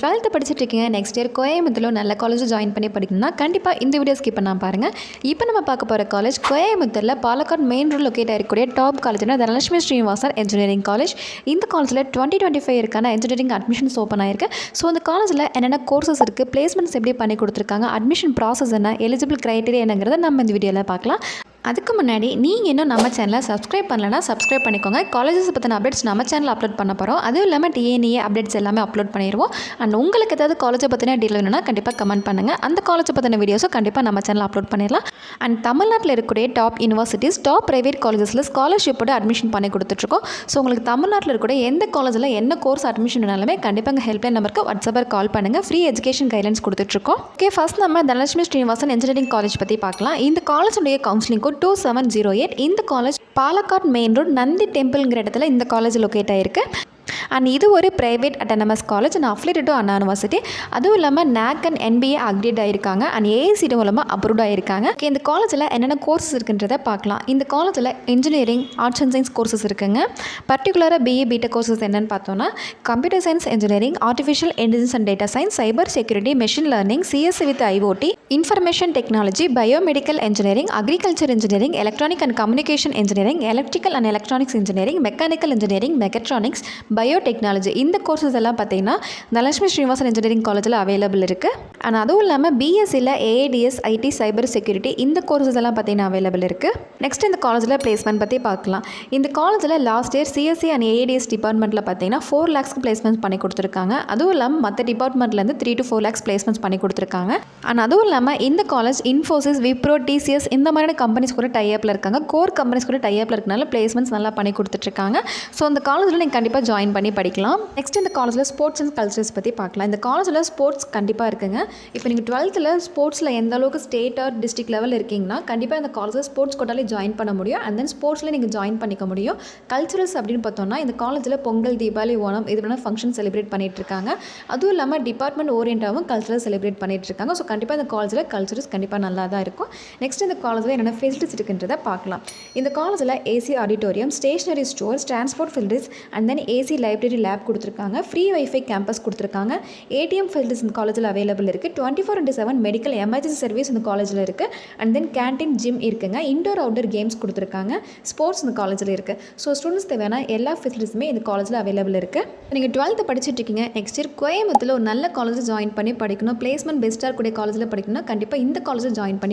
12th படிச்சுட்டு இருக்கீங்க, next year கோயம்புத்தூரில் நல்ல காலேஜ் ஜாயின் பண்ணி படிக்கணும்னா கண்டிப்பாக இந்த வீடியோ ஸ்கிப் பண்ணாம பாருங்கள். இப்போ நம்ம பார்க்க போகிற காலேஜ் கோயம்புத்தூரில் பாலக்காடு மெயின் ரோட் லொக்கேட் ஆகிருக்கக்கூடிய டாப் காலேஜ்னா தனலட்சுமி ஸ்ரீனிவாசன் இன்ஜினியரிங் காலேஜ். இந்த காலேஜில் 2025 இன்ஜினியரிங் அட்மிஷன்ஸ் ஓப்பன் ஆயிருக்கு. ஸோ அந்த காலேஜில் என்னென்ன கோர்சஸ் இருக்குது, பிளேஸ்மெண்ட்ஸ் எப்படி பண்ணி கொடுத்துருக்காங்க, அட்மிஷன் ப்ராசஸ் என்ன, எலிஜிபிள் க்ரைட்டீரியா என்னங்கிறத நம்ம இந்த வீடியோவில் பார்க்கலாம். அதுக்கு முன்னாடி நீங்கள் இன்னும் நம்ம சேனலை சப்ஸ்கிரைப் பண்ணலன்னா சப்ஸ்கிரைப் பண்ணிக்கோங்க. காலேஜஸ் பற்றின அப்டேட்ஸ் நம்ம சேனலில் அப்லோட் பண்ண போகிறோம். அதுவும் இல்லாமல் டிஎன்ஏ அப்டேட்ஸ் எல்லாமே அப்லோட் பண்ணிடுவோம். அண்ட் உங்களுக்கு ஏதாவது காலேஜை பற்றின டீல் வேணும்னா கண்டிப்பாக கமெண்ட் பண்ணுங்கள். அந்த காலேஜை பற்றின வீடியோஸும் கண்டிப்பாக நம்ம சேனலில் அப்லோட் பண்ணிடலாம். அண்ட் தமிழ்நாட்டில் இருக்கக்கூடிய டாப் யூனிவர்சிட்டிஸ், டாப் ப்ரைவேட் காலேஜஸில் ஸ்காலர்ஷிப்போட அட்மிஷன் பண்ணி கொடுத்துட்ருக்கோம். ஸோ உங்களுக்கு தமிழ்நாட்டில் இருக்கக்கூடிய எந்த காலேஜில் என்ன கோர்ஸ் அட்மிஷன் வேணாலுமே கண்டிப்பாக எங்கள் ஹெல்ப்லைன் நம்பருக்கு வாட்ஸ்அப்பில் கால் பண்ணுங்கள். ஃப்ரீ எஜுகேஷன் கைட்லைன்ஸ் கொடுத்துட்ருக்கோம். ஓகே, ஃபர்ஸ்ட் நம்ம தனலட்சுமி ஸ்ரீனிவாசன் இன்ஜினியரிங் காலேஜ் பற்றி பார்க்கலாம். இந்த காலேஜுடைய கவுன்சிலிங் கோட் 2708. இந்த college Palakkad main road Nandi டெம்பிள்ங்கிற இடத்துல இந்த காலேஜ் லொக்கேட் ஆகிருக்கு. அண்ட் இது ஒரு private autonomous college and affiliated to Anna university. அதுவும் இல்லாமல் NAC அண்ட் NBA அக்ரிடேட் ஆகிருக்காங்க. அண்ட் AICTE மூலமாக அப்ரூவ்ட் ஆகிருக்காங்க. இந்த காலேஜில் என்னென்ன கோர்சஸ் இருக்குன்றதை பார்க்கலாம். இந்த காலேஜில் engineering, arts and science courses இருக்குங்க. பர்டிகுலராக BA BTech கோர்சஸ் என்னென்னு பார்த்தோன்னா computer science engineering, artificial intelligence and data science, cyber security, machine learning, CSC with IoT, information technology, biomedical engineering, agriculture engineering, electronic and communication engineering, electrical and electronics engineering, mechanical engineering, mechatronics, biotechnology. இந்த courses எல்லாம் பார்த்தீங்கன்னா Dhanalakshmi Srinivasan engineering காலேஜில் available இருக்குது. And அதுவும் இல்லாமல் BSCயில் AIDS, IT, cyber security இந்த courses எல்லாம் பார்த்தீங்கன்னா அவைலபிள் இருக்குது. நெக்ஸ்ட் இந்த காலேஜில் பிளேஸ்மெண்ட் பற்றி பார்க்கலாம். இந்த காலேஜில் last year CSC and AIDS டிபார்ட்மெண்ட்டில் பார்த்தீங்கன்னா 4 lakhsக்கு பிளேஸ்மெண்ட்ஸ் பண்ணி கொடுத்துருக்காங்க. அதுவும் இல்லாமல் மற்ற டிபார்ட்மெண்ட்லேருந்து 3 to 4 lakhs பிளேஸ்மெண்ட்ஸ் பண்ணி கொடுத்துருக்காங்க. அண்ட் அதுவும் இல்லாமல் இந்த காலேஜ் இன்ஃபோசிஸ், விப்ரோ, TCS இந்த மாதிரியான கம்பெனிஸ் கூட டைப்பில் இருக்காங்க. கோர் கம்பெனிஸ் கூட டைப்பில் இருக்கனால பிளேஸ்மெண்ட்ஸ் நல்லா பண்ணி கொடுத்துட்ருக்காங்க. ஸோ அந்த காலேஜில் நீங்கள் கண்டிப்பாக ஜாயின் பண்ணி படிக்கலாம். நெக்ஸ்ட் இந்த காலேஜில் ஸ்போர்ட்ஸ் அண்ட் கல்ச்சர்ஸ் பற்றி பார்க்கலாம். இந்த காலேஜில் ஸ்போர்ட்ஸ் கண்டிப்பாக இருக்குங்க. இப்போ நீங்கள் 12th ஸ்போர்ட்ஸில் எந்த அளவுக்கு ஸ்டேட் ஆர் டிஸ்ட்ரிக்ட் லெவல் இருக்கீங்கன்னா கண்டிப்பாக இந்த காலேஜில் ஸ்போர்ட்ஸ் கோட்டாலே ஜாயின் பண்ண முடியும். அண்ட் தென் ஸ்போர்ட்ஸில் நீங்கள் ஜாயின் பண்ணிக்க முடியும். கல்ச்சுரல்ஸ் அப்படின்னு பார்த்தோம்னா இந்த காலேஜில் பொங்கல், தீபாவளி, ஓணம் இது வேணால் ஃபங்க்ஷன் செலிப்ரேட் பண்ணிகிட்ருக்காங்க. அதுவும் இல்லாமல் டிபார்ட்மெண்ட் ஓரியன்ட்டாகவும் கல்ச்சுரல் செலிப்ரேட் பண்ணிகிட்ருக்காங்க. ஸோ கண்டிப்பாக இந்த காலேஜில் கல்ச்சுரல்ஸ் கண்டிப்பாக நல்லா தான் இருக்கும். நெக்ஸ்ட் இந்த காலேஜில் என்னென்ன ஃபெசிலிட்டிஸ் இருக்குன்றதை பார்க்கலாம். இந்த காலேஜில் AC auditorium, stationery stores, transport facilities and then AC library lab கொடுத்துருக்காங்க. ஃப்ரீ வைஃபை கேம்பஸ் கொடுத்துருக்காங்க. ATM ஃபெசிலிட்டிஸ் இந்த காலேஜில் அவைலபிள் இருக்குது. 24/7 மெடிக்கல் எமர்ஜென்சி சர்வீஸ் இந்த காலேஜில் இருக்குது. அண்ட் தென் கேன்டீன், ஜிம் இருக்குங்க. இன்டோர் அவுட்டோர் கேம்ஸ் கொடுத்துருக்காங்க. ஸ்போர்ட்ஸ் இந்த காலேஜில் இருக்குது. ஸோ ஸ்டூடெண்ட்ஸ் தேவையான எல்லா ஃபெசிலிட்டிஸுமே இந்த காலேஜில் அவைலபிள் இருக்குது. நீங்கள் 12th படிச்சுட்டு இருக்கீங்க, நெக்ஸ்ட் இயர் கோயம்புத்தூரில் ஒரு நல்ல காலேஜ் ஜாயின் பண்ணி படிக்கணும், பிளேஸ்மெண்ட் பெஸ்ட்டாக இருக்கக்கூடிய காலேஜில் படிக்கணும்னா கண்டிப்பாக இந்த காலேஜில் ஜாயின் பண்ணி